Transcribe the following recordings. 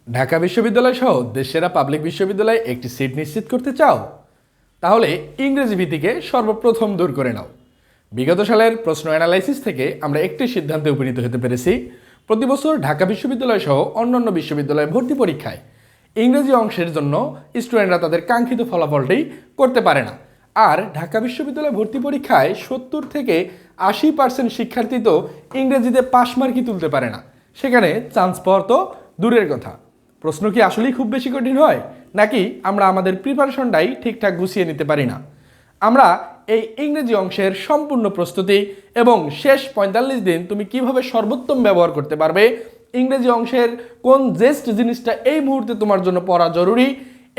ঢাকা বিশ্ববিদ্যালয় সহ দেশের পাবলিক বিশ্ববিদ্যালয়ে একটি সিট নিশ্চিত করতে চাও? তাহলে ইংরেজি ভীতিকে সর্বপ্রথম দূর করে নাও। বিগত সালের প্রশ্ন অ্যানালাইসিস থেকে আমরা একটি সিদ্ধান্তে উপনীত হতে পেরেছি, প্রতি বছর ঢাকা বিশ্ববিদ্যালয় সহ অন্যান্য বিশ্ববিদ্যালয়ে ভর্তি পরীক্ষায় ইংরেজি অংশের জন্য স্টুডেন্টরা তাদের কাঙ্ক্ষিত ফলাফলটি করতে পারে না। আর ঢাকা বিশ্ববিদ্যালয় ভর্তি পরীক্ষায় 70 থেকে 80% শিক্ষার্থী তো ইংরেজিতে পাশ মার্কই তুলতে পারে না, সেখানে চান্স পাওয়ার তো দূরের কথা। প্রশ্ন কি আসলেই খুব বেশি কঠিন হয়, নাকি আমরা আমাদের প্রিপারেশনটাই ঠিকঠাক গুছিয়ে নিতে পারি না? আমরা এই ইংরেজি অংশের সম্পূর্ণ প্রস্তুতি এবং শেষ 45 দিন তুমি কিভাবে সর্বোত্তম ব্যবহার করতে পারবে, ইংরেজি অংশের কোন জেস্ট জিনিসটা এই মুহূর্তে তোমার জন্য পড়া জরুরি,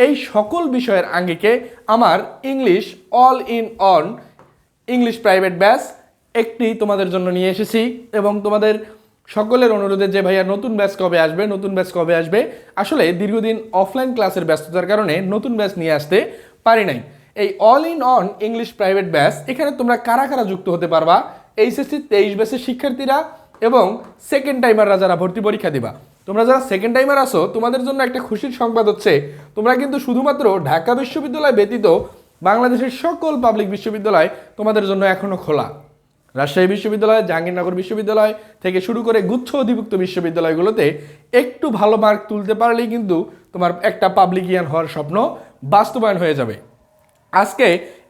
এই সকল বিষয়ের আঙ্গিকে আমার English all in on English private batch একটি তোমাদের জন্য নিয়ে এসেছি। এবং তোমাদের সকলের অনুরোধে যে ভাইয়া নতুন ব্যাচ কবে আসবে, আসলে দীর্ঘদিন অফলাইন ক্লাসের ব্যস্ততার কারণে নতুন ব্যাচ নিয়ে আসতে পারি নাই। এই all in on English private batch, এখানে তোমরা কারা কারা যুক্ত হতে পারবা? এইচএসসি 23 ব্যাচের শিক্ষার্থীরা এবং সেকেন্ড টাইমাররা যারা ভর্তি পরীক্ষা দিবা। তোমরা যারা সেকেন্ড টাইমার আসো, তোমাদের জন্য একটা খুশির সংবাদ হচ্ছে, তোমরা কিন্তু শুধুমাত্র ঢাকা বিশ্ববিদ্যালয় ব্যতীত বাংলাদেশের সকল পাবলিক বিশ্ববিদ্যালয় তোমাদের জন্য এখনো খোলা। রাজশাহী বিশ্ববিদ্যালয়, জাহাঙ্গীরনগর বিশ্ববিদ্যালয় থেকে শুরু করে গুচ্ছ অধিভুক্ত বিশ্ববিদ্যালয়গুলোতে একটু ভালো মার্ক তুলতে পারলেই কিন্তু তোমার একটা পাবলিকিয়ান হওয়ার স্বপ্ন বাস্তবায়ন হয়ে যাবে। আজকে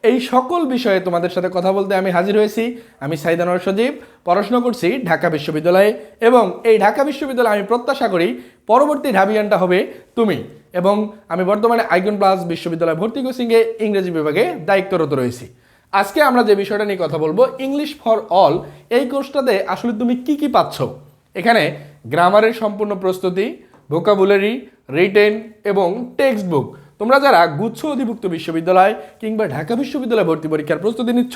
এই সকল বিষয়ে তোমাদের সাথে কথা বলতে আমি হাজির হয়েছি। আমি সাইদ আনোয়ার সজীব, পড়াশোনা করছি ঢাকা বিশ্ববিদ্যালয়ে, এবং এই ঢাকা বিশ্ববিদ্যালয়ে আমি প্রত্যাশা করি পরবর্তী ঢাবিয়ানটা হবে তুমি। এবং আমি বর্তমানে আইকন প্লাস বিশ্ববিদ্যালয় ভর্তি কোচিংয়ে ইংরেজি বিভাগে দায়িত্বরত রয়েছি। আজকে আমরা যে বিষয়টা নিয়ে কথা বলবো, ইংলিশ ফর অল, এই কোর্সটাতে আসলে তুমি কি কি পাচ্ছ। এখানে গ্রামারের সম্পূর্ণ প্রস্তুতি, ভোকাবুলারি, রিটেন এবং টেক্সট বুক। তোমরা যারা গুচ্ছ অধিভুক্ত বিশ্ববিদ্যালয় কিংবা ঢাকা বিশ্ববিদ্যালয় ভর্তি পরীক্ষার প্রস্তুতি নিচ্ছ,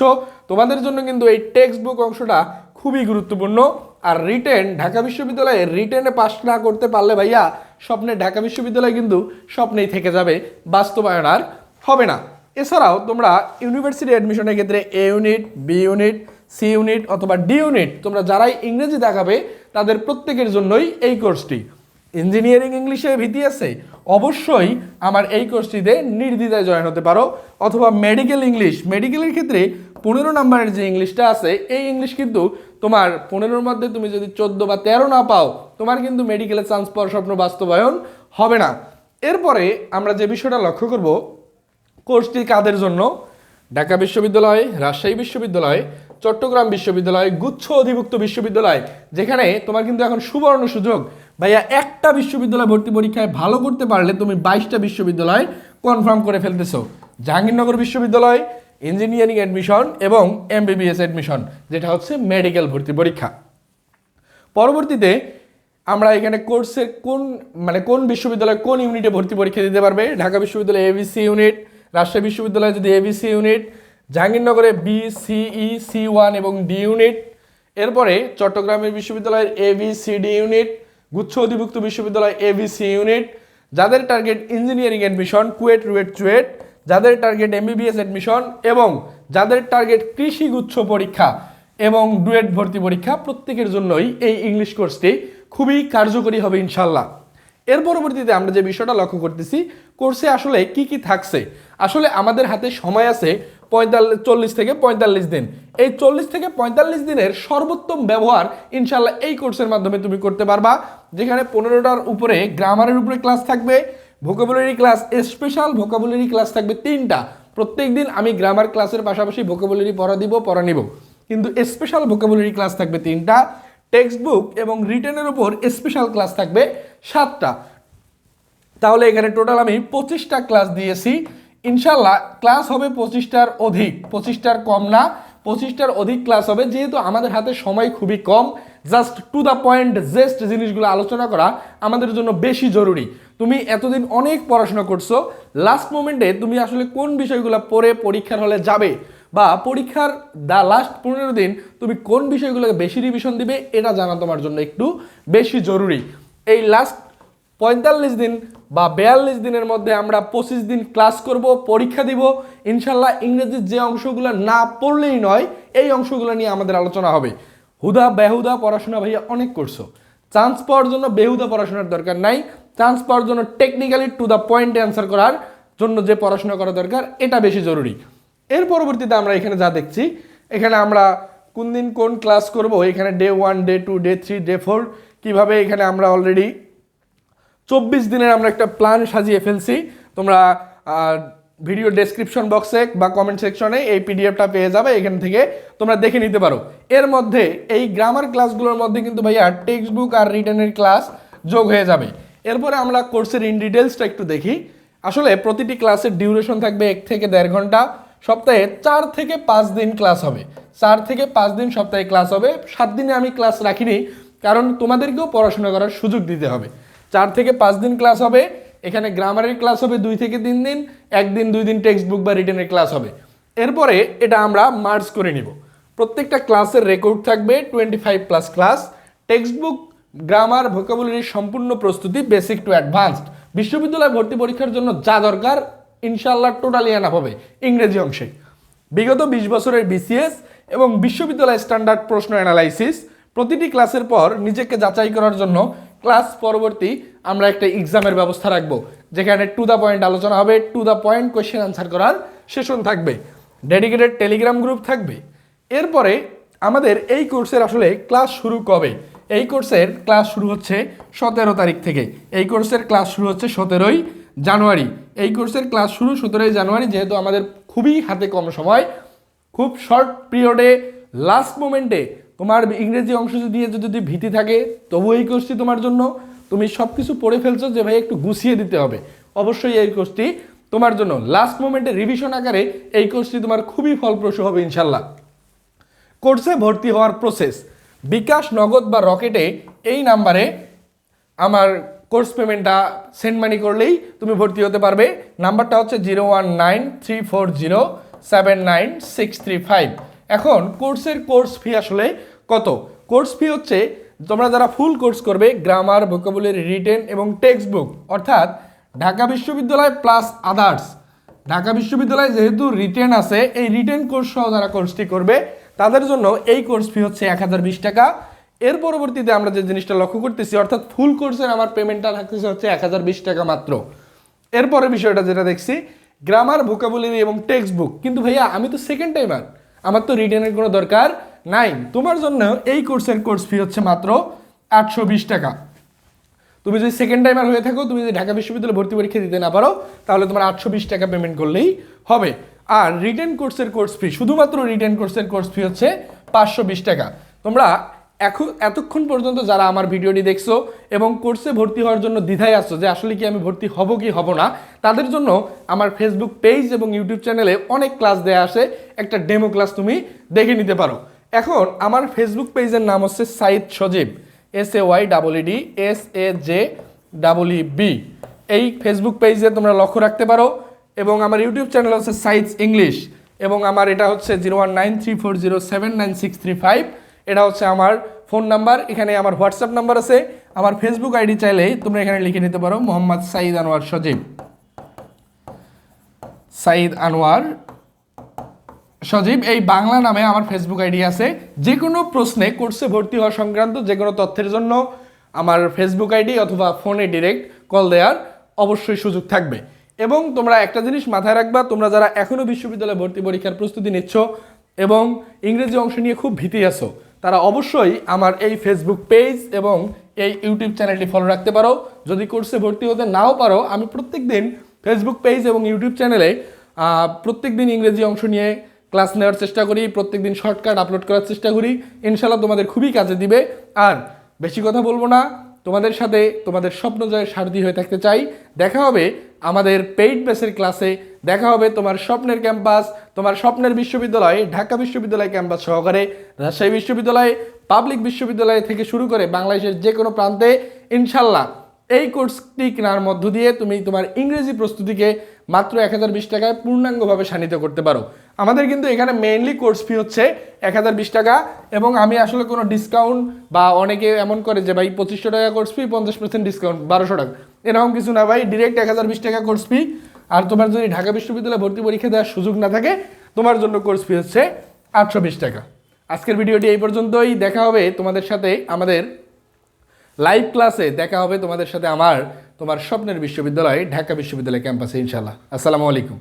তোমাদের জন্য কিন্তু এই টেক্সট বুক অংশটা খুবই গুরুত্বপূর্ণ। আর রিটেন, ঢাকা বিশ্ববিদ্যালয়ে রিটেনে পাস না করতে পারলে ভাইয়া স্বপ্নে ঢাকা বিশ্ববিদ্যালয় কিন্তু স্বপ্নেই থেকে যাবে, বাস্তবায়ন আর হবে না। এছাড়াও তোমরা ইউনিভার্সিটি অ্যাডমিশনের ক্ষেত্রে A unit, B unit, C unit অথবা ডি ইউনিট, তোমরা যারাই ইংরেজি দেখাবে তাদের প্রত্যেকের জন্যই এই কোর্সটি। ইঞ্জিনিয়ারিং ইংলিশে ভীতি আছে, অবশ্যই আমার এই কোর্সটিতে নির্দ্বিধায় জয়েন হতে পারো। অথবা মেডিকেল ইংলিশ, মেডিকেলের ক্ষেত্রে 15 নম্বরের যে ইংলিশটা আছে, এই ইংলিশ কিন্তু তোমার 15-র মধ্যে তুমি যদি 14 বা 13 না পাও, তোমার কিন্তু মেডিকেলে চান্স পাওয়ার স্বপ্ন বাস্তবায়ন হবে না। এরপরে আমরা যে বিষয়টা লক্ষ্য করব, কোর্সটি কাদের জন্য? ঢাকা বিশ্ববিদ্যালয়, রাজশাহী বিশ্ববিদ্যালয়, চট্টগ্রাম বিশ্ববিদ্যালয়, গুচ্ছ অধিভুক্ত বিশ্ববিদ্যালয়, যেখানে তোমার কিন্তু এখন সুবর্ণ সুযোগ ভাইয়া, একটা বিশ্ববিদ্যালয় ভর্তি পরীক্ষায় ভালো করতে পারলে তুমি 22টা বিশ্ববিদ্যালয় কনফার্ম করে ফেলতেছো। জাহাঙ্গীরনগর বিশ্ববিদ্যালয় ইঞ্জিনিয়ারিং অ্যাডমিশন এবং এমবিবিএস অ্যাডমিশন, যেটা হচ্ছে মেডিকেল ভর্তি পরীক্ষা। পরবর্তীতে আমরা এখানে কোর্সের কোন বিশ্ববিদ্যালয় কোন ইউনিটে ভর্তি পরীক্ষা দিতে পারবে। ঢাকা বিশ্ববিদ্যালয় এবিসি ইউনিট, রাজশাহী বিশ্ববিদ্যালয় যদি এবিসি ইউনিট, জাহাঙ্গীরনগরে বি, সিই, সি1 এবং ডি ইউনিট। এরপরে চট্টগ্রামের বিশ্ববিদ্যালয়ের এবিসিডি ইউনিট, গুচ্ছ অধিভুক্ত বিশ্ববিদ্যালয় এবিসি ইউনিট। যাদের target engineering admission, KUET, RUET, CUET. যাদের টার্গেট এমবিবিএস অ্যাডমিশন এবং যাদের টার্গেট কৃষি গুচ্ছ পরীক্ষা এবং ডুয়েট ভর্তি পরীক্ষা, প্রত্যেকের জন্যই এই ইংলিশ কোর্সটি খুবই কার্যকরী হবে ইনশাল্লাহ। এর পরবর্তীতে আমরা যে বিষয়টা লক্ষ্য করতেছি, কোর্সে আসলে কি কি থাকছে। আসলে আমাদের হাতে সময় আছে 40 থেকে 45 দিন। এই 40 থেকে 45 দিনের সর্বোত্তম ব্যবহার ইনশাল্লাহ এই কোর্সের মাধ্যমে তুমি করতে পারবা, যেখানে 15টার উপরে গ্রামারের উপরে ক্লাস থাকবে, vocabulary class, special vocabulary class থাকবে 3টা। প্রত্যেক দিন আমি গ্রামার ক্লাসের পাশাপাশি ভোকাবুলারি পড়া নিব, কিন্তু স্পেশাল ভোকাবুলারি ক্লাস থাকবে 3টা। টেক্সট বুক এবং রিটেনের উপর স্পেশাল ক্লাস থাকবে 7টা। তাহলে এখানে টোটাল আমি 25টা ক্লাস দিয়েছি। ইনশাল্লাহ ক্লাস হবে 25টার অধিক, 25টার কম না, 25টার অধিক ক্লাস হবে, যেহেতু আমাদের হাতে সময় খুবই কম। জাস্ট টু দ্য পয়েন্ট জেস্ট জিনিসগুলো আলোচনা করা আমাদের জন্য বেশি জরুরি। তুমি এতদিন অনেক পড়াশোনা করছো, লাস্ট মোমেন্টে তুমি আসলে কোন বিষয়গুলো পড়ে পরীক্ষার হলে যাবে, বা পরীক্ষার লাস্ট 15 দিন তুমি কোন বিষয়গুলোকে বেশি রিভিশন দিবে, এটা জানা তোমার জন্য একটু বেশি জরুরি। এই লাস্ট 45 দিন বা 42 দিনের মধ্যে আমরা 25 দিন ক্লাস করব, পরীক্ষা দিব ইনশাল্লাহ। ইংরেজির যে অংশগুলো না পড়লেই নয়, এই অংশগুলো নিয়ে আমাদের আলোচনা হবে। হুদা বেহুদা পড়াশোনা ভাইয়া অনেক করছো, চান্স পাওয়ার জন্য বেহুদা পড়াশোনার দরকার নাই। চান্স পাওয়ার জন্য টেকনিক্যালি টু দ্য পয়েন্টে অ্যান্সার করার জন্য যে পড়াশোনা করা দরকার এটা বেশি জরুরি। এর পরবর্তীতে আমরা এখানে যা দেখছি, এখানে আমরা কোন দিন কোন ক্লাস করব, এখানে ডে 1, ডে 2, ডে 3, ডে 4 কীভাবে এখানে আমরা অলরেডি 24 দিনের আমরা একটা প্ল্যান সাজিয়ে ফেলছি। তোমরা ভিডিও ডেসক্রিপশন বক্সে বা কমেন্ট সেকশনে এই পিডিএফটা পেয়ে যাবে, এখান থেকে তোমরা দেখে নিতে পারো। এর মধ্যে এই গ্রামার ক্লাসগুলোর মধ্যে কিন্তু ভাইয়া টেক্সট বুক আর রিটেনের ক্লাস যোগ হয়ে যাবে। এরপরে আমরা কোর্সের ইন ডিটেলসটা একটু দেখি। আসলে প্রতিটি ক্লাসের ডিউরেশন থাকবে 1 থেকে 1.5 ঘন্টা, সপ্তাহে 4 থেকে 5 দিন ক্লাস হবে। 4 থেকে 5 দিন সপ্তাহে ক্লাস হবে। 7 দিনে আমি ক্লাস রাখিনি, কারণ তোমাদেরকেও পড়াশোনা করার সুযোগ দিতে হবে। 4 থেকে 5 দিন ক্লাস হবে। এখানে গ্রামারের ক্লাস হবে 2 থেকে 3 দিন, 1 দিন 2 দিন টেক্সট বুক বা রিটেনের ক্লাস হবে। এরপরে এটা আমরা মার্জ করে নিব। প্রত্যেকটা ক্লাসের রেকর্ড থাকবে 25+ ক্লাস, টেক্সট বুক, গ্রামার, ভোকাবুলারির সম্পূর্ণ প্রস্তুতি, বেসিক টু অ্যাডভান্সড। বিশ্ববিদ্যালয় ভর্তি পরীক্ষার জন্য যা দরকার ইনশাআল্লাহ টোটালি আনা হবে ইংরেজি অংশে। বিগত 20 বছরের বিসিএস এবং বিশ্ববিদ্যালয় স্ট্যান্ডার্ড প্রশ্ন অ্যানালাইসিস, প্রতিটি ক্লাসের পর নিজেকে যাচাই করার জন্য ক্লাস পরবর্তী আমরা একটা এক্সামের ব্যবস্থা রাখবো, যেখানে টু দ্য পয়েন্ট আলোচনা হবে, to the point question answer করার সেশন থাকবে, ডেডিকেটেড টেলিগ্রাম গ্রুপ থাকবে। এরপরে আমাদের এই কোর্সের আসলে ক্লাস শুরু কবে? এই কোর্সের ক্লাস শুরু হচ্ছে 17 তারিখ থেকে। এই কোর্সের ক্লাস শুরু হচ্ছে 17ই জানুয়ারি। এই কোর্সের ক্লাস শুরু 17ই জানুয়ারি। যেহেতু আমাদের খুবই হাতে কম সময়, খুব শর্ট পিরিয়ডে লাস্ট মোমেন্টে তোমার ইংরেজি অংশ দিয়ে যদি ভীতি থাকে, তবু এই কোর্সটি তোমার জন্য। তুমি সব কিছু পড়ে ফেলছো যে ভাই একটু গুছিয়ে দিতে হবে, অবশ্যই এই কোর্সটি তোমার জন্য। লাস্ট মোমেন্টে রিভিশন আকারে এই কোর্সটি তোমার খুবই ফলপ্রসূ হবে ইনশাল্লাহ। কোর্সে ভর্তি হওয়ার প্রসেস, বিকাশ, নগদ বা রকেটে এই নাম্বারে আমার কোর্স পেমেন্টটা সেন্ড মানি করলেই তুমি ভর্তি হতে পারবে। নাম্বারটা হচ্ছে 019340793635। এখন কোর্সের কোর্স ফি আসলে কত? কোর্স ফি হচ্ছে, তোমরা যারা ফুল কোর্স করবে গ্রামার, ভোকাবুলারি, রিটেন এবং টেক্সট বুক, অর্থাৎ ঢাকা বিশ্ববিদ্যালয় প্লাস আদার্স, ঢাকা বিশ্ববিদ্যালয় যেহেতু রিটেন আছে, এই রিটেন কোর্স সহ যারা কোর্সটি করবে তাদের জন্য এই কোর্স ফি হচ্ছে 1020 টাকা। এর পরবর্তীতে আমরা যে জিনিসটা লক্ষ্য করতেছি, অর্থাৎ ফুল কোর্সের আমার পেমেন্টটা থাকতেছে হচ্ছে 1020 টাকা মাত্র। এরপরে বিষয়টা যেটা দেখছি, গ্রামার, ভোকাবুলারি এবং টেক্সট বুক। কিন্তু ভাইয়া আমি তো সেকেন্ড টাইমার, আমার তো রিটেনের কোনো দরকার নাই। তোমার জন্য এই কোর্সের কোর্স ফি হচ্ছে মাত্র 820 টাকা। তুমি যদি সেকেন্ড টাইমার হয়ে থাকো, তুমি যদি ঢাকা বিশ্ববিদ্যালয়ে ভর্তি পরীক্ষা দিতে না পারো, তাহলে তোমার 820 টাকা পেমেন্ট করলেই হবে। আর রিটেন কোর্সের কোর্স ফি, শুধুমাত্র রিটেন কোর্সের কোর্স ফি হচ্ছে 520 টাকা। তোমরা এতক্ষণ পর্যন্ত যারা আমার ভিডিওটি দেখছো এবং কোর্সে ভর্তি হওয়ার জন্য দ্বিধায় আসছো যে আসলে কি আমি ভর্তি হব কি হব না, তাদের জন্য আমার ফেসবুক পেজ এবং ইউটিউব চ্যানেলে অনেক ক্লাস দেয়া আসে। একটা ডেমো ক্লাস তুমি দেখে নিতে পারো। এখন আমার ফেসবুক পেজের নাম হচ্ছে সাইদ সজীব, SAYDDSAJEB। এই ফেসবুক পেজে তোমরা লক্ষ্য রাখতে পারো। এবং আমার ইউটিউব চ্যানেল হচ্ছে সাইদস ইংলিশ, এবং আমার এটা হচ্ছে 019340793635। এটা হচ্ছে আমার ফোন নাম্বার। এখানে আমার হোয়াটসঅ্যাপ নাম্বার আছে। আমার ফেসবুক আইডি চাইলেই তোমরা এখানে লিখে নিতে পারো মোহাম্মদ সাইদ আনোয়ার সজীব, সাইদ আনোয়ার সজীব, এই বাংলা নামে আমার ফেসবুক আইডি আছে। যে কোনো প্রশ্নে, কোর্সে ভর্তি হওয়া সংক্রান্ত যে কোনো তথ্যের জন্য আমার ফেসবুক আইডি অথবা ফোনে ডিরেক্ট কল দেওয়ার অবশ্যই সুযোগ থাকবে। এবং তোমরা একটা জিনিস মাথায় রাখবা, তোমরা যারা এখনও বিশ্ববিদ্যালয়ে ভর্তি পরীক্ষার প্রস্তুতি নিচ্ছ এবং ইংরেজি অংশ নিয়ে খুব ভীতি আছো, তারা অবশ্যই আমার এই ফেসবুক পেজ এবং এই ইউটিউব চ্যানেলটি ফলো রাখতে পারো। যদি কোর্সে ভর্তি হতে নাও পারো, আমি প্রত্যেকদিন ফেসবুক পেজ এবং ইউটিউব চ্যানেলে প্রত্যেকদিন ইংরেজি অংশ নিয়ে ক্লাস নেওয়ার চেষ্টা করি, প্রত্যেকদিন শর্টকাট আপলোড করার চেষ্টা করি। ইনশাল্লাহ তোমাদের খুবই কাজে দিবে। আর বেশি কথা বলবো না, তোমাদের সাথে তোমাদের স্বপ্ন জয়ের সারথি হয়ে থাকতে চাই। দেখা হবে আমাদের পেইড বেসের ক্লাসে, দেখা হবে তোমার স্বপ্নের ক্যাম্পাস, তোমার স্বপ্নের বিশ্ববিদ্যালয়, ঢাকা বিশ্ববিদ্যালয় ক্যাম্পাস সহকারে, রাজশাহী বিশ্ববিদ্যালয়, পাবলিক বিশ্ববিদ্যালয় থেকে শুরু করে বাংলাদেশের যে কোনো প্রান্তে। ইনশাল্লাহ এই কোর্সটি কেনার মধ্য দিয়ে তুমি তোমার ইংরেজি প্রস্তুতিকে মাত্র 1020 টাকায় পূর্ণাঙ্গভাবে শানিত করতে পারো। আমাদের কিন্তু এখানে মেইনলি কোর্স ফি হচ্ছে 1020 টাকা, এবং আমি আসলে কোনো ডিসকাউন্ট বা অনেকে এমন করে যে ভাই 2500 টাকা কোর্স ফি, 50% ডিসকাউন্ট 1200 টাকা, এরকম কিছু না ভাই, ডিরেক্ট 1020 টাকা কোর্স ফি। আর তোমার যদি ঢাকা বিশ্ববিদ্যালয়ে ভর্তি পরীক্ষা দেওয়ার সুযোগ না থাকে, তোমার জন্য কোর্স ফি হচ্ছে 820 টাকা। আজকের ভিডিওটি এই পর্যন্তই। দেখা হবে তোমাদের সাথে আমাদের লাইভ ক্লাসে, দেখা হবে তোমাদের সাথে আমার তোমার স্বপ্নের বিশ্ববিদ্যালয় ঢাকা বিশ্ববিদ্যালয় ক্যাম্পাসে ইনশাআল্লাহ। আসসালামু আলাইকুম।